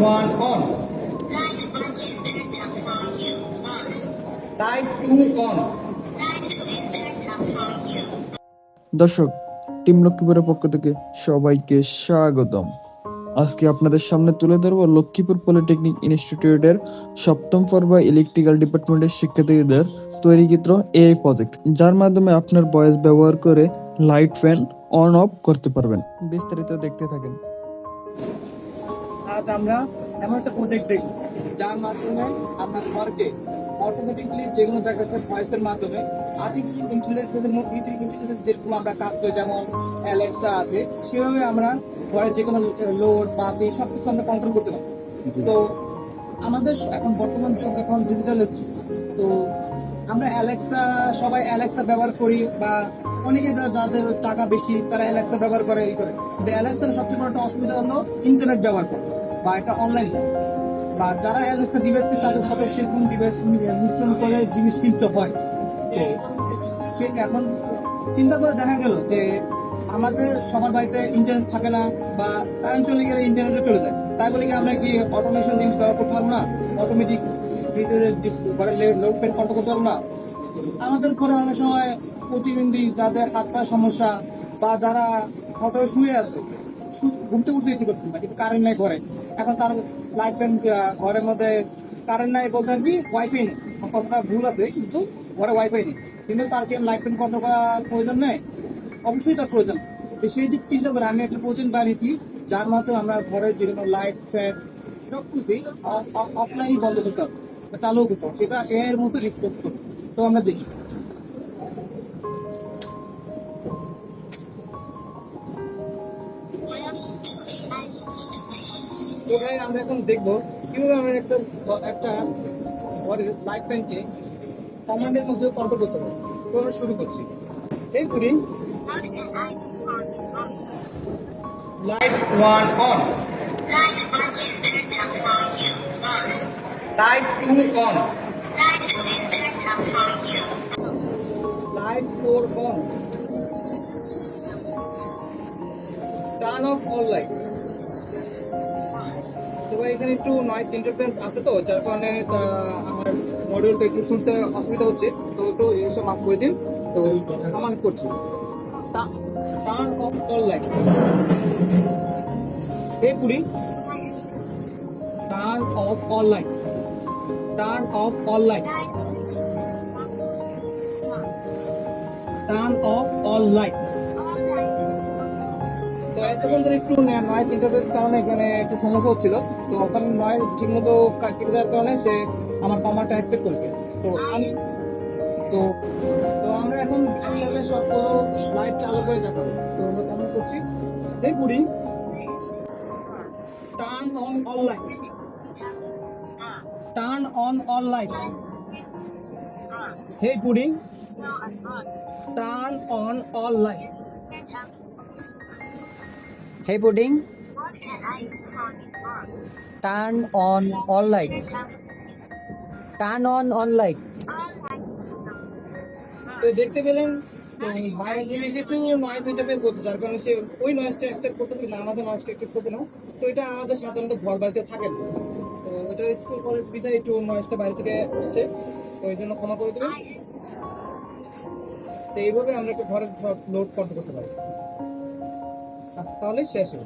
One on, light two on. দর্শক, team লক্ষ্মীপুরের পক্ষ থেকে সবাইকে স্বাগতম। আজকে আপনাদের সামনে তুলে ধরবো লক্ষ্মীপুর পলিটেকনিক ইনস্টিটিউটের সপ্তম পর্ব ইলেকট্রিক্যাল ডিপার্টমেন্টের শিক্ষার্থীদের তৈরিকৃত এআই প্রজেক্ট, যার মাধ্যমে আপনার ভয়েস ব্যবহার করে লাইট ফ্যান অন অফ করতে পারবেন। বিস্তারিত দেখতে থাকেন। আজ আমরা এমন একটা প্রজেক্ট দেখব যার মাধ্যমে আপনার ঘরকে অটোমেটিকলি যে কোনো জায়গাতে ভয়েসের মাধ্যমে আর্টিফিশিয়াল ইন্টেলিজেন্স যেরকম আমরা কাজ করি, যেমন অ্যালেক্সা আছে, সেভাবে আমরা ঘরের যে কোনো লোড বাতি সব কিছু আমরা কন্ট্রোল করতে পারি। তো আমাদের এখন বর্তমান যুগ এখন ডিজিটাল যুগ। তো আমরা অ্যালেক্সা, সবাই অ্যালেক্সা ব্যবহার করি, বা অনেকে যাদের টাকা বেশি তারা অ্যালেক্সা ব্যবহার করে কিন্তু অ্যালেক্সার সবচেয়ে বড় একটা অসুবিধা হলো ইন্টারনেট ব্যবহার করে বা একটা অনলাইন, বা যারা অ্যালেক্সা ডিভাইস কিনে তাদের সাথে সেরকম ডিভাইস মিশ্রণ করে জিনিস কিনতে হয়। তো সে এখন চিন্তা করে দেখা গেল যে আমাদের সবার বাড়িতে ইন্টারনেট থাকে না, বা কারেন্ট চলে গেলে ইন্টারনেটে চলে যায়। তাই বলে কি আমরা কি অটোমেশন জিনিস ব্যবহার করতে পারবো না? অটোমেটিক ঘরে লোড ফ্যান কন্ট্রোল করতে পারবো না? আমাদের ঘরে অনেক সময় প্রতিবন্ধী, যাদের হাত পায়ের সমস্যা, বা যারা হয়তো শুয়ে আছে, ঘুমতে উঠতে ইচ্ছে করছে না, কিন্তু কারেন্ট নাই ঘরে, এখন তার লাইট ফ্যান ঘরের মধ্যে কারেন্ট নাই বলতে কি ওয়াইফাই নেই, কথাটা ভুল আছে, কিন্তু ঘরে ওয়াইফাই নেই, কিন্তু তার কি লাইট ফ্যান কন্ট্রোল করার প্রয়োজন নেই? অবশ্যই তার প্রয়োজন। তো সেই দিক চিন্তা করে আমি একটা প্রজেক্ট বানিয়েছি, যার মাধ্যমে আমরা ঘরের যে কোনো লাইট ফ্যান সব কিছুই অফলাইনই বন্ধ করতে হবে, চালু করতে হবে, সেটা এর মতো রেসপন্স করবে। তো আমরা দেখি। তো ভাই আমরা এখন দেখবো কিভাবে আমরা একটা একটা ঘরের লাইট ফ্যানকে কমান্ডের মধ্যে কন্ট্রোল করতে পারি। তো আমরা শুরু করছি। এই করি light one on, light two on, light four on, turn off all light. তো ভাই এখানে একটু নয়েজ ইন্টারফারেন্স আছে, তো যার কারণে আমার মডিউলটা একটু শুনতে অসুবিধা হচ্ছে, তো একটু এসব মাফ করে দিন। তো আমার করছি টার্ন অফ অল লাইট। এই পুরি turn off all light, turn off all light, turn off all light. তো এতক্ষণ ধরে একটু নয়েজ ইন্টারফেস কারণে এখানে একটু সমস্যা হচ্ছিল, তো ওখানে নয়েজ ঠিক মতো কেটে যাওয়ার কারণে সে আমার কমান্ডটা অ্যাকসেপ্ট করবে। তো আমি তো তো আমরা এখন একসাথে সবগুলো লাইট চালু করে দেখাবো। তো আমরা কমেন্ট করছি, এই পুরি turn on all light, turn on all light. Hey pudding, turn on all light. Hey pudding, turn on all light. Turn on all light. তো দেখতে পেলেন বাইরে যে কিছু নয়েজ ইন্টারফেস করছে, যার কারণে সে ওই নয়েজটা অ্যাকসেপ্ট করতেছে না, আমাদের নয়েজটা অ্যাকসেপ্ট করতে না। তো এটা আমাদের সাধারণত ঘর বাড়িতে থাকে না, তো এটা স্কুল কলেজ বিধায় একটু নয়েজটা বাইরে থেকে আসছে, তো এই জন্য ক্ষমা করে দেবেন। তো এইভাবে আমরা একটু ঘরের সব লোড কন্ট্রোল করতে পারি, তাহলে শেষ হবে।